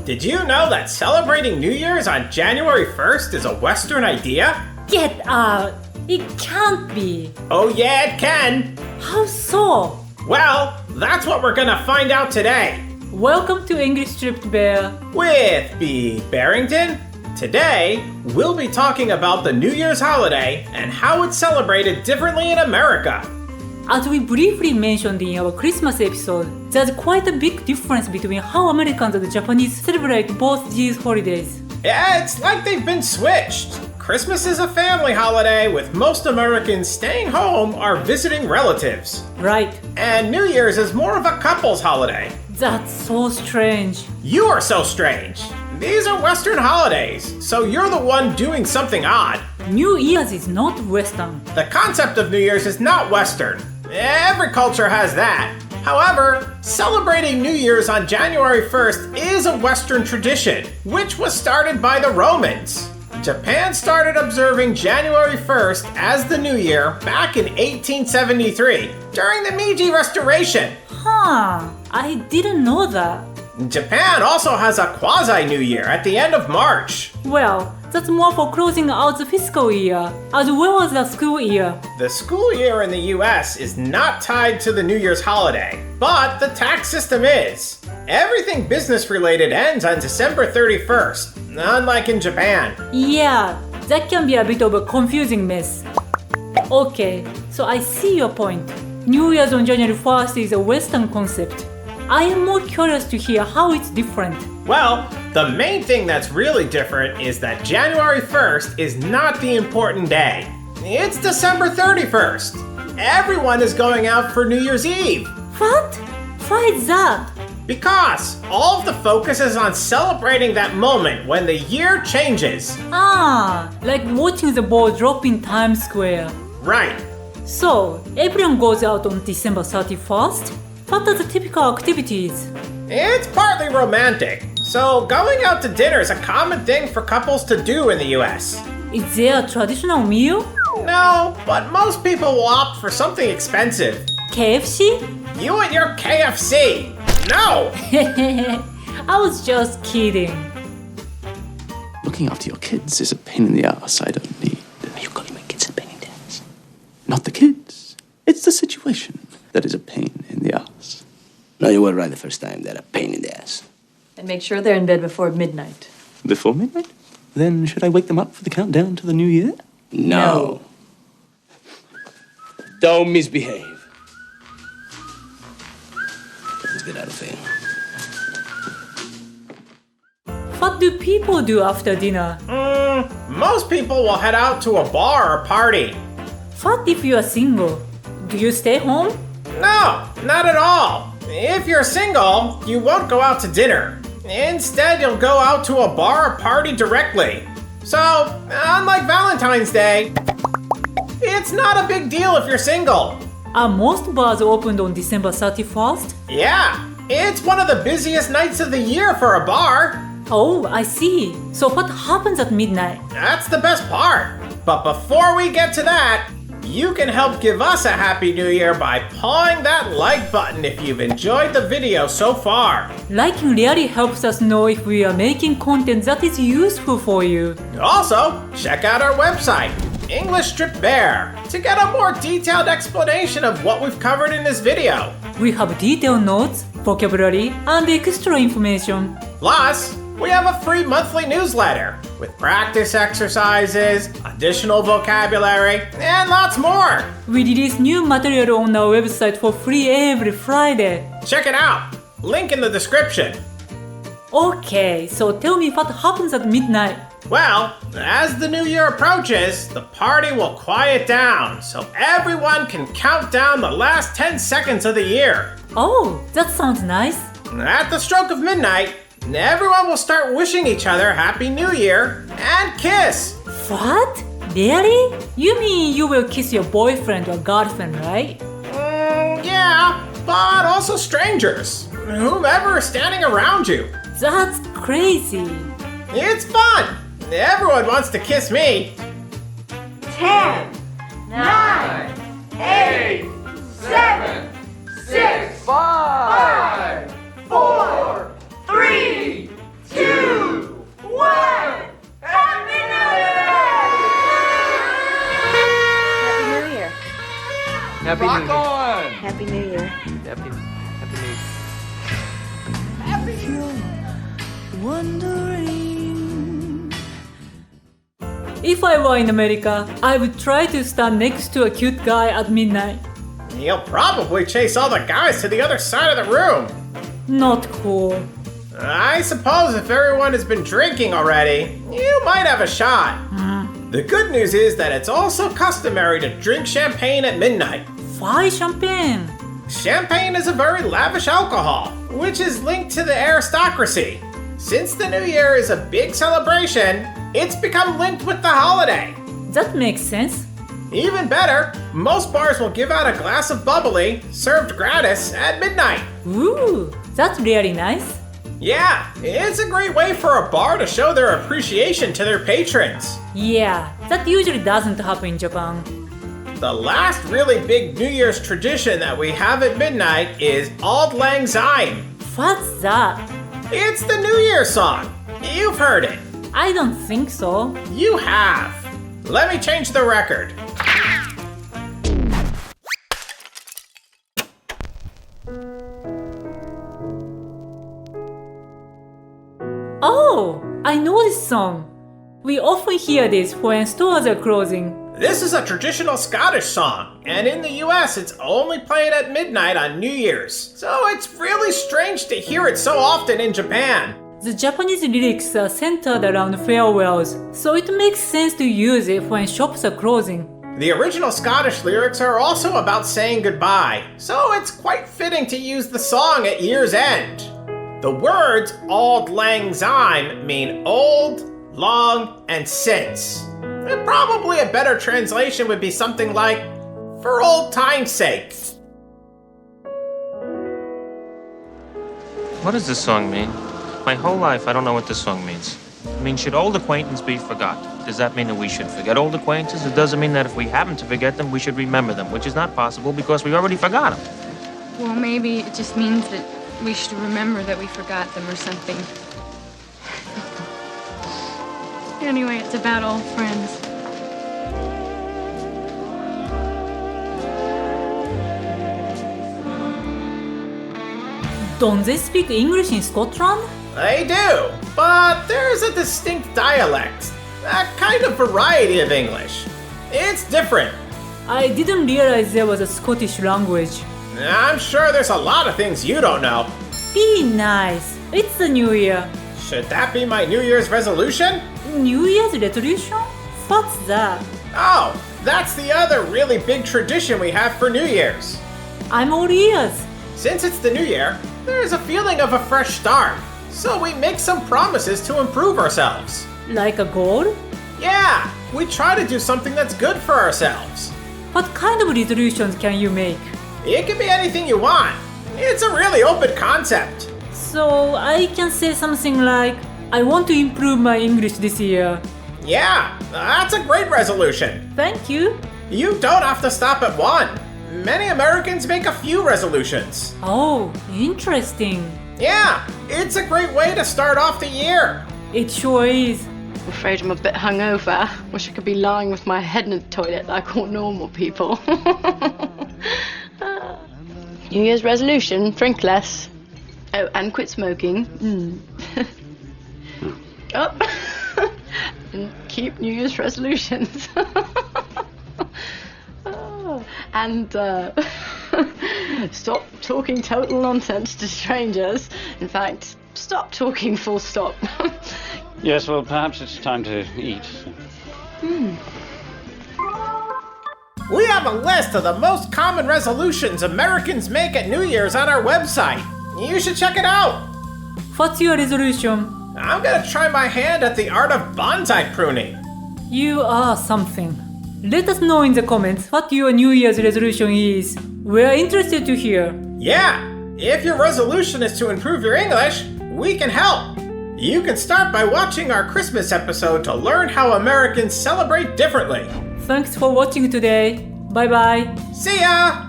Did you know that celebrating New Year's on January 1st is a Western idea? Get out! It can't be! Oh yeah, it can! How so? Well, that's what we're gonna find out today. Welcome to English Stripped Bear. With B. Barrington. Today, we'll be talking about the New Year's holiday and how it's celebrated differently in America. As we briefly mentioned in our Christmas episode, there's quite a big difference between how Americans and Japanese celebrate both these holidays. Yeah, it's like they've been switched. Christmas is a family holiday, with most Americans staying home or visiting relatives. Right. And New Year's is more of a couple's holiday. That's so strange. You are so strange. These are Western holidays, so you're the one doing something odd. New Year's is not Western. The concept of New Year's is not Western. Every culture has that. However, celebrating New Year's on January 1st is a Western tradition, which was started by the Romans. Japan started observing January 1st as the New Year back in 1873 during the Meiji Restoration. Huh, I didn't know that. Japan also has a quasi-New Year at the end of March. Well, that's more for closing out the fiscal year, as well as the school year. The school year in the US is not tied to the New Year's holiday, but the tax system is. Everything business-related ends on December 31st, unlike in Japan. Yeah, that can be a bit of a confusing mess. Okay, so I see your point. New Year's on January 1st is a Western concept. I am more curious to hear how it's different. Well, the main thing that's really different is that January 1st is not the important day. It's December 31st. Everyone is going out for New Year's Eve. What? Why is that? Because all of the focus is on celebrating that moment when the year changes. Ah, like watching the ball drop in Times Square. Right. So, everyone goes out on December 31st? What are the typical activities? It's partly romantic. So going out to dinner is a common thing for couples to do in the US. Is there a traditional meal? No, but most people will opt for something expensive. KFC? You and your KFC! No! I was just kidding. Looking after your kids is a pain in the ass I don't need. Are you calling my kids a pain in the ass? Not the kids. It's the situation that is a pain in the ass. No, you were right the first time. They're a pain in the ass. And make sure they're in bed before midnight. Before midnight? Then should I wake them up for the countdown to the new year? No. Don't misbehave. Let's get out of here. What do people do after dinner? Most people will head out to a bar or party. What if you are single? Do you stay home? No, not at all. If you're single, you won't go out to dinner. Instead, you'll go out to a bar or party directly. So, unlike Valentine's Day, it's not a big deal if you're single. Are most bars opened on December 31st? Yeah, it's one of the busiest nights of the year for a bar. Oh, I see. So what happens at midnight? That's the best part. But before we get to that, you can help give us a Happy New Year by pawing that like button if you've enjoyed the video so far. Liking really helps us know if we are making content that is useful for you. Also, check out our website, English Stripped Bear, to get a more detailed explanation of what we've covered in this video. We have detailed notes, vocabulary, and extra information. Plus, we have a free monthly newsletter with practice exercises, additional vocabulary, and lots more. We release new material on our website for free every Friday. Check it out. Link in the description. Okay, so tell me what happens at midnight. Well, as the new year approaches, the party will quiet down so everyone can count down the last 10 seconds of the year. Oh, that sounds nice. At the stroke of midnight, everyone will start wishing each other Happy New Year and kiss. What? Really? You mean you will kiss your boyfriend or girlfriend, right? Yeah, but also strangers. Whomever is standing around you. That's crazy. It's fun. Everyone wants to kiss me. 10, 9, 8, 7, 6, 5, 4, 3, 2, you're wondering. If I were in America, I would try to stand next to a cute guy at midnight. You'll probably chase all the guys to the other side of the room. Not cool. I suppose if everyone has been drinking already, you might have a shot. The good news is that it's also customary to drink champagne at midnight. Why champagne? Champagne is a very lavish alcohol, which is linked to the aristocracy. Since the New Year is a big celebration, it's become linked with the holiday. That makes sense. Even better, most bars will give out a glass of bubbly, served gratis, at midnight. Ooh, that's really nice. Yeah, it's a great way for a bar to show their appreciation to their patrons. Yeah, that usually doesn't happen in Japan. The last really big New Year's tradition that we have at midnight is Auld Lang Syne. What's that? It's the New Year song. You've heard it. I don't think so. You have. Let me change the record. Oh, I know this song. We often hear this when stores are closing. This is a traditional Scottish song, and in the US it's only played at midnight on New Year's. So it's really strange to hear it so often in Japan. The Japanese lyrics are centered around farewells, so it makes sense to use it when shops are closing. The original Scottish lyrics are also about saying goodbye, so it's quite fitting to use the song at year's end. The words Auld Lang Syne mean old, long, and since. And probably a better translation would be something like, for old time's sake. What does this song mean? My whole life, I don't know what this song means. I mean, should old acquaintance be forgot? Does that mean that we should forget old acquaintances? It doesn't mean that if we happen to forget them, we should remember them, which is not possible because we already forgot them. Well, maybe it just means that we should remember that we forgot them or something. Anyway, it's about old friends. Don't they speak English in Scotland? They do, but there's a distinct dialect, a kind of variety of English. It's different. I didn't realize there was a Scottish language. I'm sure there's a lot of things you don't know. Be nice. It's the New Year. Should that be my New Year's resolution? New Year's resolution? What's that? Oh, that's the other really big tradition we have for New Year's. I'm all ears. Since it's the New Year, there's a feeling of a fresh start. So we make some promises to improve ourselves. Like a goal? Yeah, we try to do something that's good for ourselves. What kind of resolutions can you make? It can be anything you want. It's a really open concept. So I can say something like, I want to improve my English this year. Yeah, that's a great resolution. Thank you. You don't have to stop at one. Many Americans make a few resolutions. Oh, interesting. Yeah, it's a great way to start off the year. It sure is. I'm afraid I'm a bit hungover. Wish I could be lying with my head in the toilet like all normal people. New Year's resolution, drink less. Oh, and quit smoking. Oh. And keep New Year's resolutions. Oh. And stop talking total nonsense to strangers. In fact, stop talking full stop. Yes, well, perhaps it's time to eat. We have a list of the most common resolutions Americans make at New Year's on our website. You should check it out. What's your resolution? I'm gonna try my hand at the art of bonsai pruning. You are something. Let us know in the comments what your New Year's resolution is. We're interested to hear. Yeah, if your resolution is to improve your English, we can help. You can start by watching our Christmas episode to learn how Americans celebrate differently. Thanks for watching today. Bye bye. See ya!